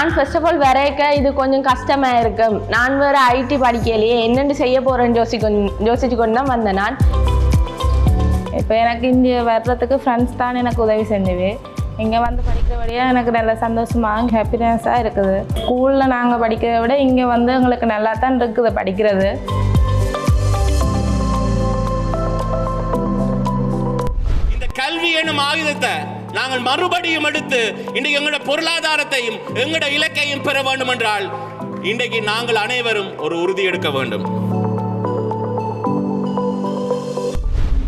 நான் first of all வரைக்க இது கொஞ்சம் கஷ்டமாக இருக்கும். நான் வேறு ஐடி படிக்கலையே என்னென்னு செய்ய போகிறேன்னு யோசிச்சு கொண்டு தான் வந்தேன். நான் இப்போ எனக்கு இங்கே வர்றதுக்கு ஃப்ரெண்ட்ஸ் தான் எனக்கு உதவி செஞ்சது. இங்கே வந்து படிக்கிறபடியாக எனக்கு நல்ல சந்தோஷமாக ஹாப்பினஸாக இருக்குது. ஸ்கூலில் நாங்கள் படிக்கிறத விட இங்கே வந்து எங்களுக்கு நல்லா தான் இருக்குது படிக்கிறது. இந்த கல்வி எனும் ஆயுதத்தை நாங்கள் மறுபடியும் எடுத்து இன்றைக்கு எங்களோட பொருளாதாரத்தையும் எங்களோட இலக்கையும் பெற வேண்டும் என்றால் இன்றைக்கு நாங்கள் அனைவரும் ஒரு உறுதி எடுக்க வேண்டும்.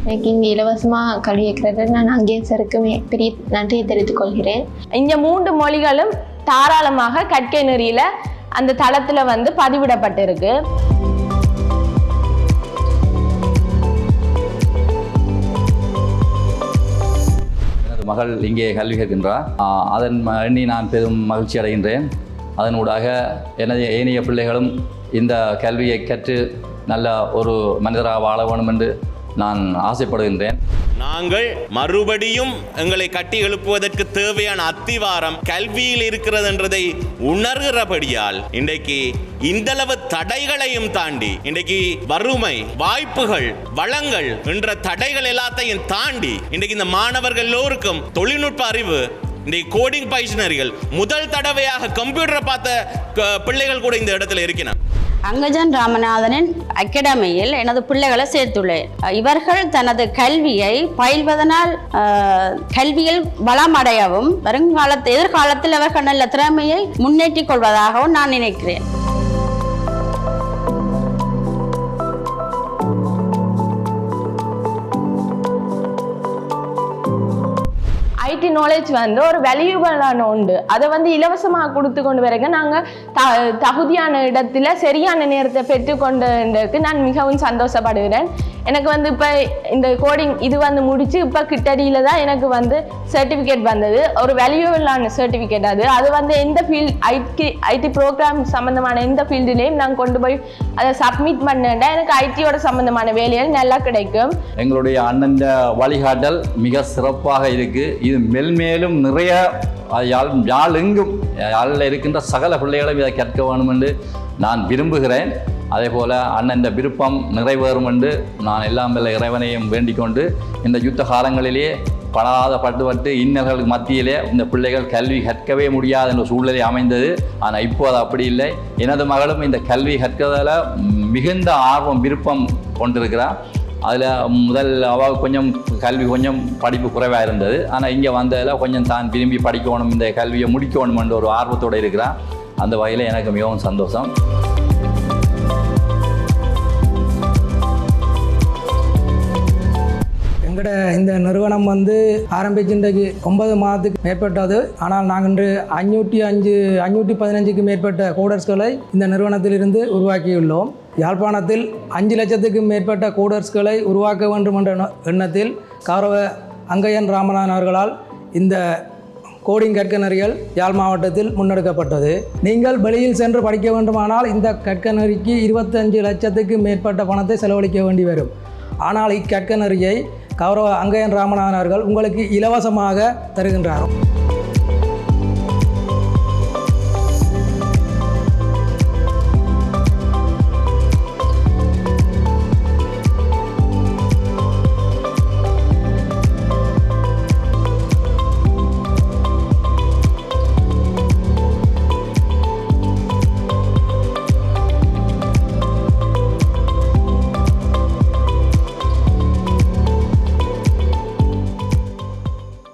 எனக்கு இங்கே இலவசமாக கல்வி இருக்கிறது நான் அங்கே சருக்குமே பெரிய நன்றியை தெரிவித்துக் கொள்கிறேன். இங்கே 3 மொழிகளும் தாராளமாக கற்கை நெறியில் அந்த தளத்தில் வந்து பதிவிடப்பட்டிருக்கு. எனது மகள் இங்கே கல்வி கற்கின்றார். அதன் எண்ணி நான் பெரும் மகிழ்ச்சி அடைகின்றேன். அதனூடாக எனது ஏனைய பிள்ளைகளும் இந்த கல்வியை கற்று நல்ல ஒரு மனிதராக வாழ வேண்டும் என்று நான் ஆசைப்படுகின்றேன். நாங்கள் மறுபடியும் எங்களை கட்டி எழுப்புவதற்கு தேவையான அத்திவாரம் கல்வியில் இருக்கிறது என்றதை உணர்கிறபடியால் இன்றைக்கு இந்தளவு தடைகளையும் தாண்டி இன்றைக்கு வறுமை, வாய்ப்புகள், வளங்கள் என்ற தடைகள் எல்லாத்தையும் தாண்டி இன்றைக்கு இந்த மாணவர்கள் எல்லோருக்கும் தொழில்நுட்ப அறிவு, இன்றைக்கு கோடிங் பயிற்சினர்கள், முதல் தடவையாக கம்ப்யூட்டரை பார்த்த பிள்ளைகள் கூட இந்த இடத்துல இருக்கிறார். அங்கஜன் ராமநாதனின் அகாடமியில் எனது பிள்ளைகளை சேர்த்துள்ளேன். இவர்கள் தனது கல்வியை பயில்வதனால் கல்வியில் வளமடையவும் எதிர்காலத்தில் அவர்கள் நல்ல திறமையை முன்னேற்றிக் கொள்வதாகவும் நான் நினைக்கிறேன். ஐடி நாலேஜ் வந்து ஒரு வேல்யூபிளான உண்டு. அதை வந்து இலவசமாக கொடுத்து கொண்டு வரங்க நாங்கள் தகுதியான இடத்துல சரியான நேரத்தை பெற்றுக்கொண்டதுக்கு நான் மிகவும் சந்தோஷப்படுகிறேன். எனக்கு வந்து இப்போ இந்த கோடிங் இது வந்து முடித்து இப்போ கிட்டடியில் தான் எனக்கு வந்து சர்டிஃபிகேட் வந்தது. ஒரு வேல்யூபிளான சர்டிஃபிகேட் அது வந்து எந்த ஃபீல்ட் ஐடி ப்ரோக்ராம் சம்மந்தமான எந்த ஃபீல்டுலேயும் நான் கொண்டு போய் அதை சப்மிட் பண்ணேன்டா எனக்கு ஐடியோட சம்மந்தமான வேலைகள் நல்லா கிடைக்கும். எங்களுடைய அண்ணன் வழிகாட்டல் மிக சிறப்பாக இருக்குது. இது மெல்மேலும் நிறைய யாழ் எங்கும் யாழில் இருக்கின்ற சகல பிள்ளைகளும் இதை கற்க வேண்டும் என்று நான் விரும்புகிறேன். அதே போல் அண்ணன் விருப்பம் நிறைவேறும் என்று நான் எல்லாம் வல்ல இறைவனையும் வேண்டிக் கொண்டு இந்த யுத்த காலங்களிலே பட்டு இன்னல்களுக்கு மத்தியிலே இந்த பிள்ளைகள் கல்வி கற்கவே முடியாத என்ற சூழ்நிலை அமைந்தது. ஆனால் இப்போ அது அப்படி இல்லை. எனது மகளும் இந்த கல்வி கற்கிறதால மிகுந்த ஆர்வம் விருப்பம் கொண்டிருக்கிறார். அதில் முதல் அவள் கொஞ்சம் படிப்பு குறைவாக இருந்தது. ஆனால் இங்கே வந்ததில் கொஞ்சம் தான் விரும்பி படிக்கணும், இந்த கல்வியை முடிக்கணும் என்ற ஒரு ஆர்வத்தோடு இருக்கிறான். அந்த வகையில் எனக்கு மிகவும் சந்தோஷம். எங்களோட இந்த நிறுவனம் வந்து ஆரம்பிச்சுன்றைக்கு 9 மாதத்துக்கு மேற்பட்டது. ஆனால் நாங்கள் இன்று 515க்கு மேற்பட்ட கோடர்ஸ்களை இந்த நிறுவனத்திலிருந்து உருவாக்கியுள்ளோம். யாழ்ப்பாணத்தில் 5 லட்சத்துக்கும் மேற்பட்ட கோடர்ஸ்களை உருவாக்க வேண்டும் என்ற எண்ணத்தில் கௌரவ அங்கஜன் ராமநாதன் அவர்களால் இந்த கோடிங் கற்கநெறிகள் யாழ் மாவட்டத்தில் முன்னெடுக்கப்பட்டது. நீங்கள் வெளியில் சென்று படிக்க வேண்டுமானால் இந்த கற்கநெறிக்கு 25 லட்சத்துக்கு மேற்பட்ட பணத்தை செலவழிக்க வேண்டி வரும். ஆனால் இக்கற்கநெறியை கௌரவ அங்கஜன் ராமநாதன் அவர்கள் உங்களுக்கு இலவசமாக தருகின்றார்.